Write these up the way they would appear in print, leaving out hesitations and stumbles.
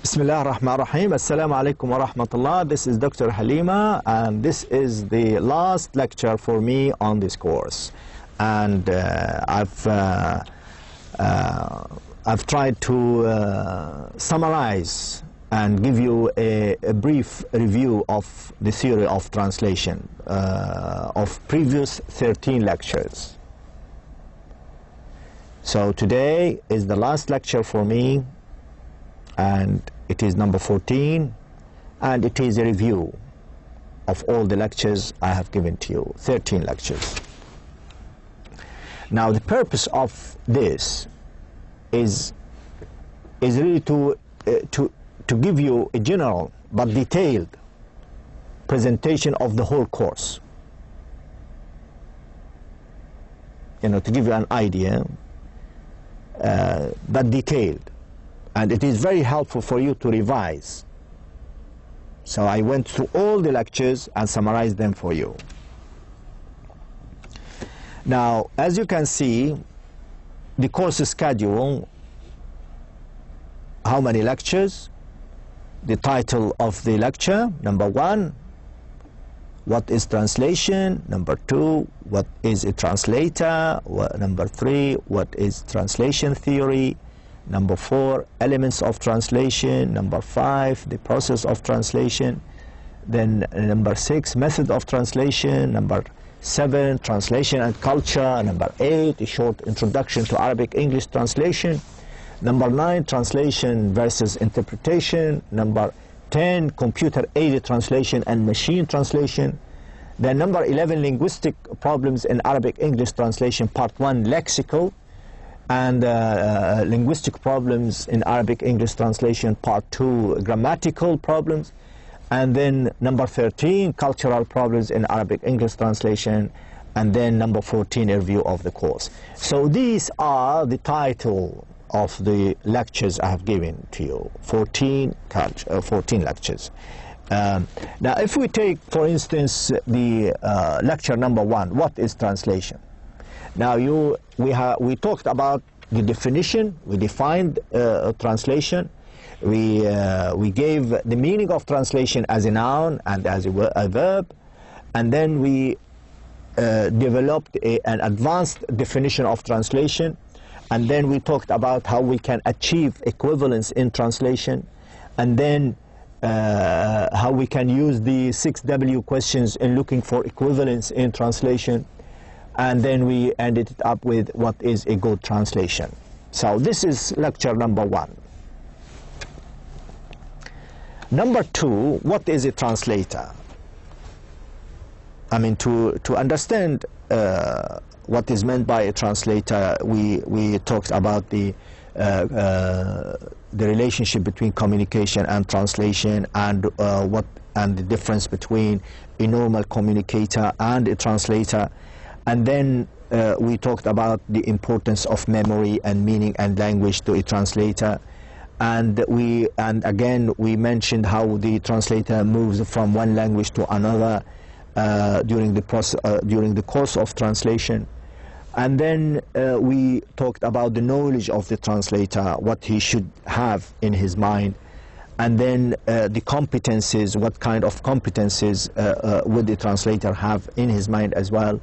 Bismillah ar-Rahman ar-Rahim. Assalamu alaikum wa rahmatullah. This is Dr. Halimah, and this is the last lecture for me on this course. And I've tried to summarize and give you a brief review of the theory of translation of previous 13 lectures. So today is the last lecture for me, and it is number 14, and it is a review of all the lectures I have given to you, 13 lectures. Now the purpose of this is really to give you a general but detailed presentation of the whole course. You know, to give you an idea, but detailed. And it is very helpful for you to revise. So I went through all the lectures and summarized them for you. Now, as you can see, the course schedule, how many lectures, the title of the lecture, number 1, what is translation, number 2, what is a translator, number 3, what is translation theory, number 4, elements of translation, number 5, the process of translation, then number 6, method of translation, number 7, translation and culture, number 8, a short introduction to Arabic English translation, number 9, translation versus interpretation, number 10, computer-aided translation and machine translation, then number 11, linguistic problems in Arabic English translation, part 1, lexical, and linguistic problems in Arabic English translation, part 2, grammatical problems, and then number 13, cultural problems in Arabic English translation, and then number 14, a review of the course. So these are the title of the lectures I have given to you, 14 lectures. Now if we take, for instance, the lecture number 1, what is translation? Now we talked about the definition. We defined translation. We gave the meaning of translation as a noun and as a verb, and then we developed an advanced definition of translation, and then we talked about how we can achieve equivalence in translation, and then how we can use the 6W questions in looking for equivalence in translation. And then we ended it up with what is a good translation. So this is lecture number 1. Number 2, what is a translator? I mean, to understand what is meant by a translator, we talked about the relationship between communication and translation, and the difference between a normal communicator and a translator. And then we talked about the importance of memory and meaning and language to a translator, and again we mentioned how the translator moves from one language to another during the course of translation. And then we talked about the knowledge of the translator, what he should have in his mind, and then the competencies, what kind of competencies would the translator have in his mind as well,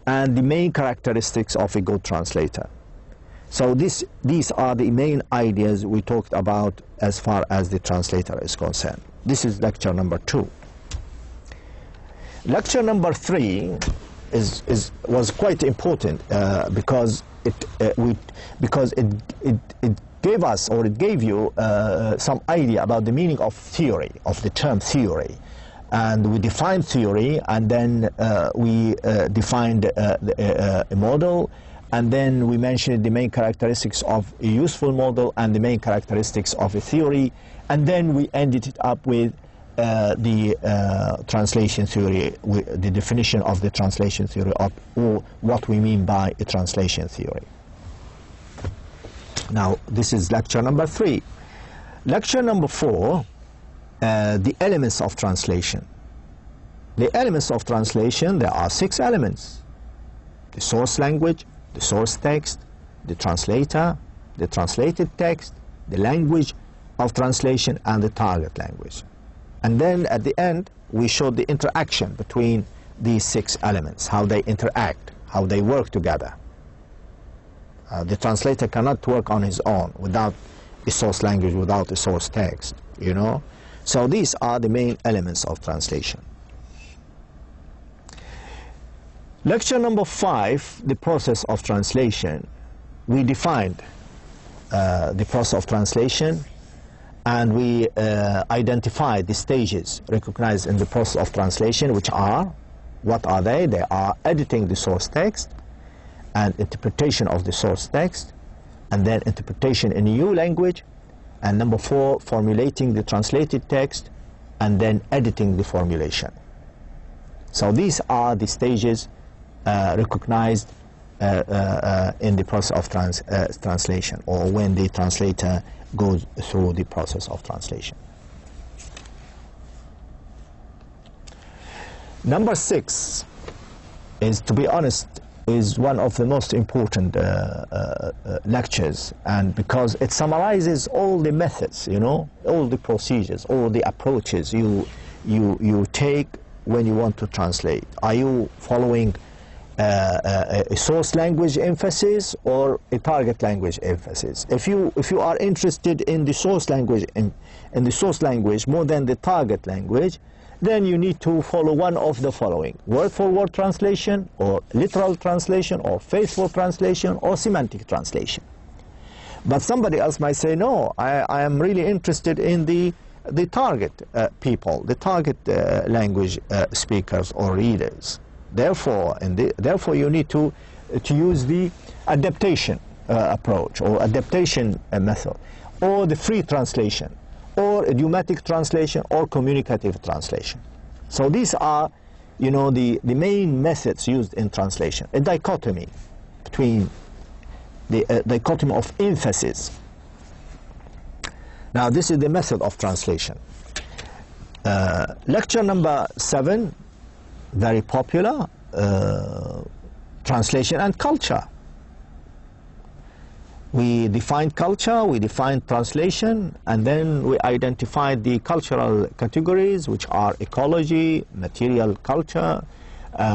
and the main characteristics of a good translator. So these are the main ideas we talked about as far as the translator is concerned. This is lecture number 2. Lecture number 3 was quite important because it gave us, or it gave you some idea about the meaning of theory, of the term theory. And we defined theory, and then we defined a model, and then we mentioned the main characteristics of a useful model and the main characteristics of a theory, and then we ended it up with the translation theory, the definition of the translation theory, or what we mean by a translation theory. Now this is lecture number 3. Lecture number 4, the elements of translation. The elements of translation, there are 6 elements: the source language, the source text, the translator, the translated text, the language, of translation and the target language. And then at the end, we showed the interaction between these 6 elements, how they interact, how they work together. The translator cannot work on his own without a source language, without a source text, you know. So these are the main elements of translation. Lecture number 5, the process of translation. We defined the process of translation, and we identified the stages recognized in the process of translation, which are, what are they? They are editing the source text and interpretation of the source text, and then interpretation in a new language, and number 4, formulating the translated text, and then editing the formulation. So these are the stages recognized in the process of translation, or when the translator goes through the process of translation. Number 6 is, to be honest, is one of the most important lectures, and because it summarizes all the methods, you know, all the procedures, all the approaches you take when you want to translate. Are you following a source language emphasis or a target language emphasis? If you are interested in the source language in the source language more than the target language, then you need to follow one of the following: word-for-word translation, or literal translation, or faithful translation, or semantic translation. But somebody else might say, no, I am really interested in the target people, the target language speakers or readers. Therefore, you need to use the adaptation approach, or adaptation method, or the free translation, or idiomatic translation, or communicative translation. So these are, you know, the main methods used in translation. A dichotomy between the dichotomy of emphasis. Now this is the method of translation. Lecture number 7, very popular, translation and culture. We defined culture, we defined translation, and then we identified the cultural categories, which are ecology, material culture,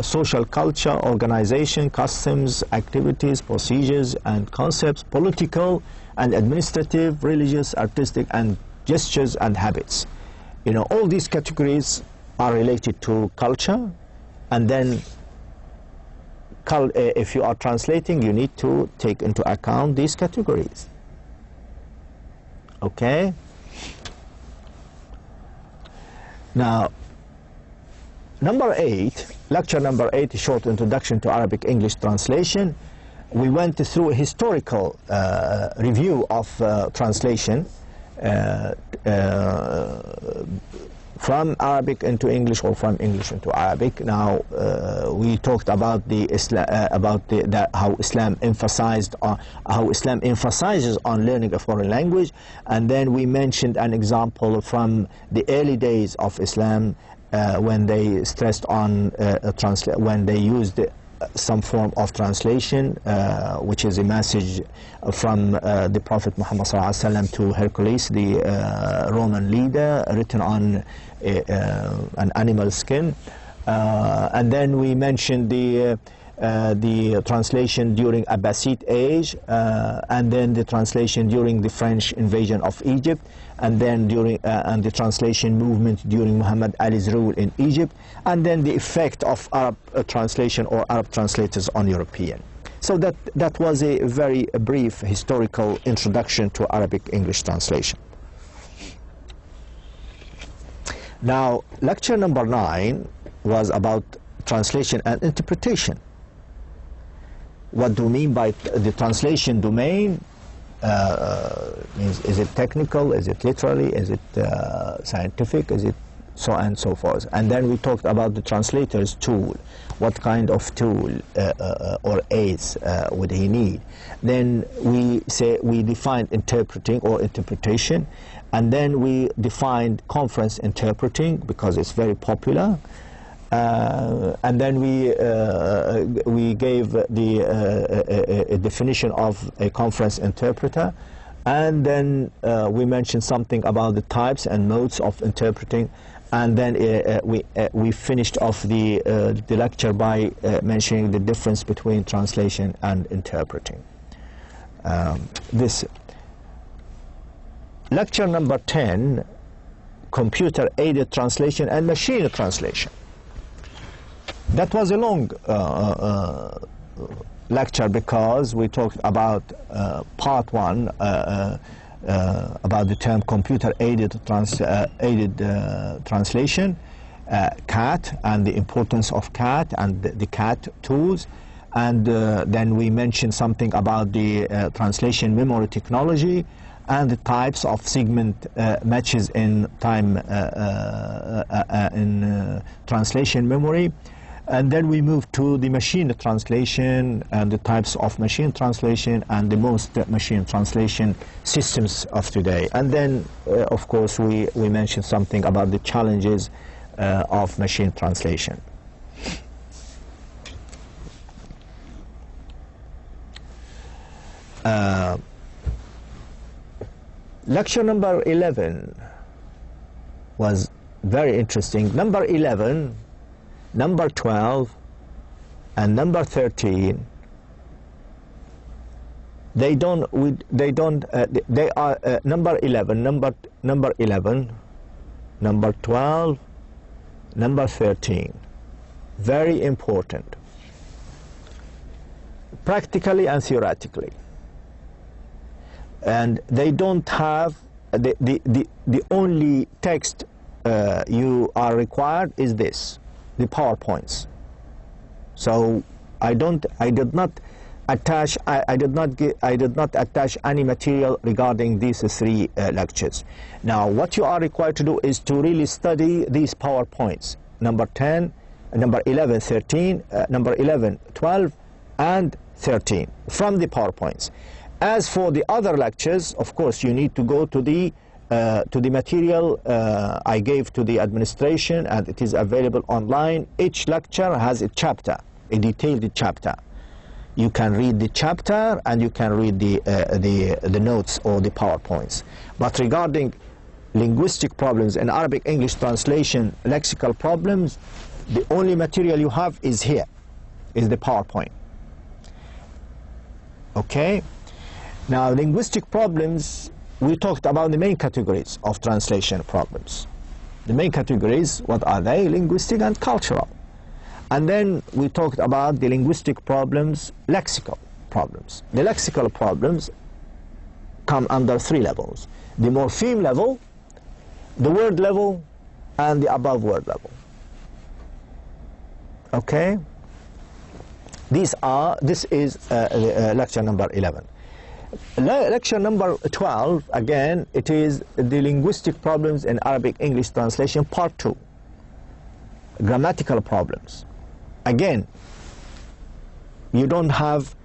social culture, organization, customs, activities, procedures, and concepts, political and administrative, religious, artistic, and gestures and habits. You know, all these categories are related to culture, and then if you are translating, you need to take into account these categories. Okay? Now, number 8, lecture number 8, short introduction to Arabic English translation. We went through a historical review of translation from Arabic into English, or from English into Arabic. Now we talked about how Islam emphasizes on learning a foreign language, and then we mentioned an example from the early days of Islam when they stressed on when they used some form of translation, which is a message from the Prophet Muhammad ﷺ to Hercules, the Roman leader, written on an animal skin. And then we mentioned the translation during Abbasid age, and then the translation during the French invasion of Egypt, and then during and the translation movement during Muhammad Ali's rule in Egypt, and then the effect of Arab translation or Arab translators on European. So that was a very brief historical introduction to Arabic English translation. Now, lecture number 9 was about translation and interpretation. What do we mean by the translation domain? Is it technical? Is it literary? Is it scientific? Is it so on and so forth? And then we talked about the translator's tool. What kind of tool or aids would he need? Then we defined interpreting or interpretation, and then we defined conference interpreting because it's very popular. And then we gave a definition of a conference interpreter, and then we mentioned something about the types and modes of interpreting, and then we finished off the lecture by mentioning the difference between translation and interpreting. This lecture number 10, computer-aided translation and machine translation. That was a long lecture because we talked about part 1 about the term computer-aided translation, CAT, and the importance of CAT and the CAT tools. And then we mentioned something about the translation memory technology and the types of segment matches in translation memory. And then we moved to the machine translation and the types of machine translation and the most machine translation systems of today. And then, of course, we mentioned something about the challenges of machine translation. Lecture number 11 was very interesting. Number 11, number 12, and number 13, they are number 11, number 11, number 12, number 13. Very important, practically and theoretically. And they don't have the only text you are required is this, the PowerPoints. So I did not attach any material regarding these 3 lectures. Now what you are required to do is to really study these PowerPoints, number 10, number 11, 13, number 11, 12, and 13 from the PowerPoints. As for the other lectures, of course, you need to go to the material I gave to the administration, and it is available online. Each lecture has a chapter, a detailed chapter. You can read the chapter and you can read the notes or the PowerPoints. But regarding linguistic problems and Arabic English translation, lexical problems, the only material you have is here, is the PowerPoint. Okay? Now, linguistic problems, we talked about the main categories of translation problems. The main categories, what are they? Linguistic and cultural. And then we talked about the linguistic problems, lexical problems. The lexical problems come under 3 levels: the morpheme level, the word level, and the above word level. Okay? This is lecture number 11. Lecture number 12, again, it is the linguistic problems in Arabic English translation, part 2. Grammatical problems. Again, you don't have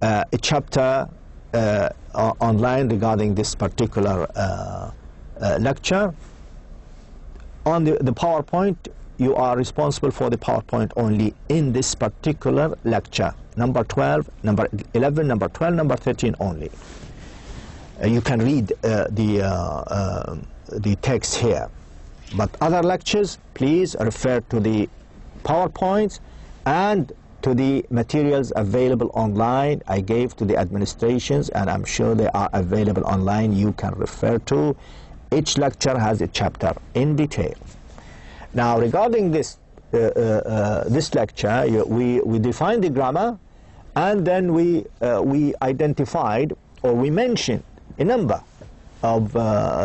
a chapter online regarding this particular lecture. On the PowerPoint, you are responsible for the PowerPoint only in this particular lecture. Number 12, number 11, number 12, number 13 only. You can read the text here. But other lectures, please refer to the PowerPoints and to the materials available online I gave to the administrations, and I'm sure they are available online. You can refer to. Each lecture has a chapter in detail. Now, regarding this lecture, we defined the grammar, and then we identified, or we mentioned, a number of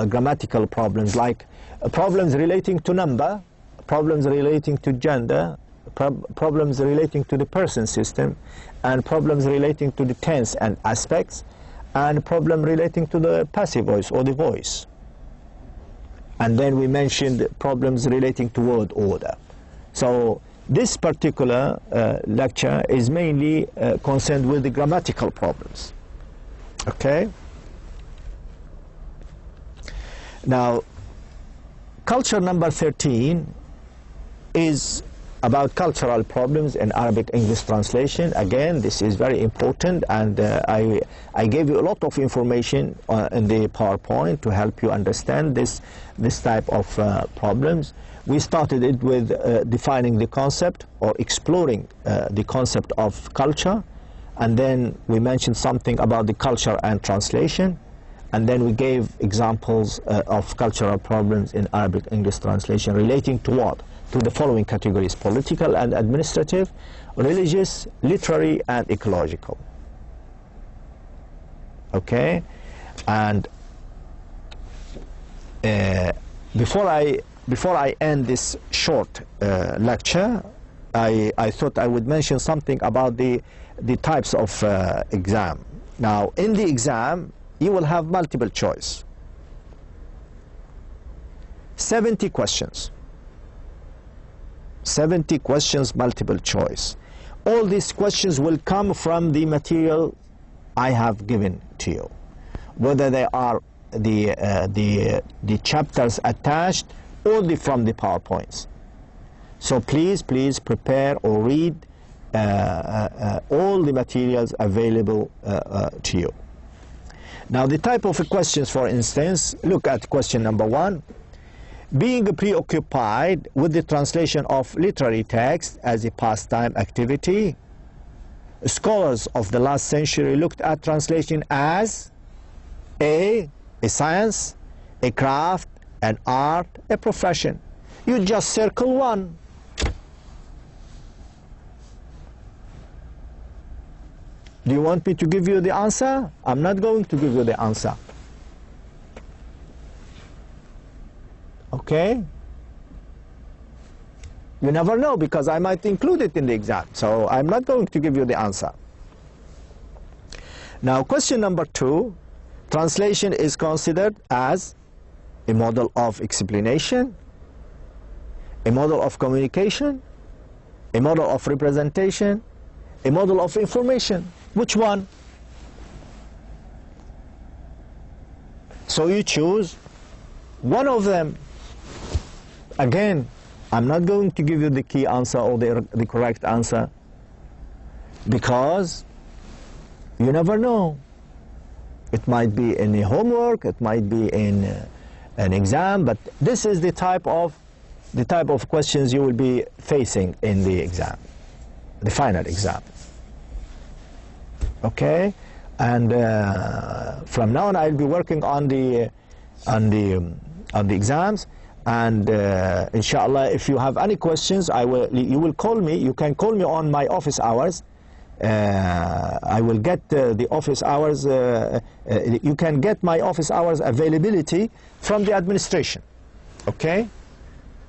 grammatical problems, like problems relating to number, problems relating to gender, problems relating to the person system, and problems relating to the tense and aspects, and problem relating to the passive voice or the voice. And then we mentioned problems relating to word order. So this particular lecture is mainly concerned with the grammatical problems. Okay? Now, culture number 13 is about cultural problems in Arabic-English translation. Again, this is very important, and I gave you a lot of information in the PowerPoint to help you understand this type of problems. We started it with defining the concept or exploring the concept of culture, and then we mentioned something about the culture and translation, and then we gave examples of cultural problems in Arabic-English translation relating to what? To the following categories: political and administrative, religious, literary, and ecological. Okay? And before I end this short lecture, I thought I would mention something about the types of exam. Now, in the exam, you will have multiple choice. 70 questions. 70 questions, multiple choice. All these questions will come from the material I have given to you, whether they are the chapters attached or from the PowerPoints. So please prepare or read all the materials available to you. Now, the type of questions, for instance, look at question number 1. Being preoccupied with the translation of literary text as a pastime activity, scholars of the last century looked at translation as a science, a craft, an art, a profession. You just circle one. Do you want me to give you the answer? I'm not going to give you the answer. Okay? You never know, because I might include it in the exam. So I'm not going to give you the answer. Now, question number 2, translation is considered as a model of explanation, a model of communication, a model of representation, a model of information. Which one? So you choose one of them. Again, I'm not going to give you the key answer or the correct answer, because you never know. It might be in a homework, it might be in an exam, but this is the type of questions you will be facing in the exam, the final exam. Okay, and from now on I'll be working on the exams, and inshallah, if you have any questions, you will call me. You can call me on my office hours. I will get the office hours. You can get my office hours availability from the administration. Okay,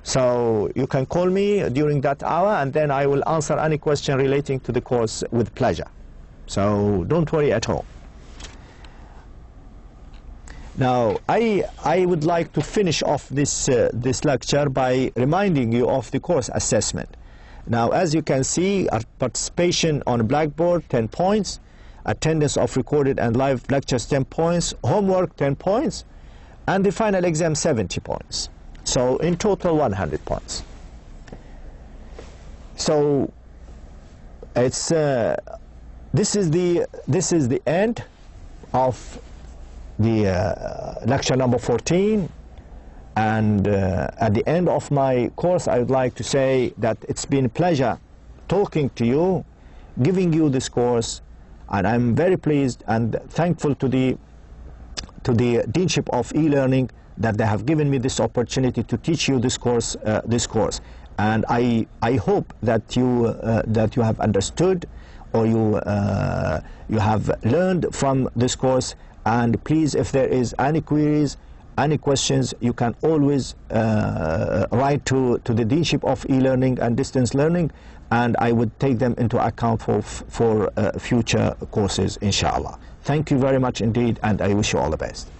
so you can call me during that hour, and then I will answer any question relating to the course with pleasure. So don't worry at all. Now, I would like to finish off this lecture by reminding you of the course assessment. Now, as you can see, our participation on Blackboard, 10 points, attendance of recorded and live lectures, 10 points, homework, 10 points, and the final exam, 70 points. So in total, 100 points. So it's this is the end of the lecture number 14, and at the end of my course, I would like to say that it's been a pleasure talking to you, giving you this course, and I'm very pleased and thankful to the Deanship of E-Learning that they have given me this opportunity to teach you this course. And I hope that you have understood, or you have learned from this course. And please, if there is any queries, any questions, you can always write to the Deanship of E-Learning and Distance Learning, and I would take them into account for future courses, inshallah. Thank you very much indeed, and I wish you all the best.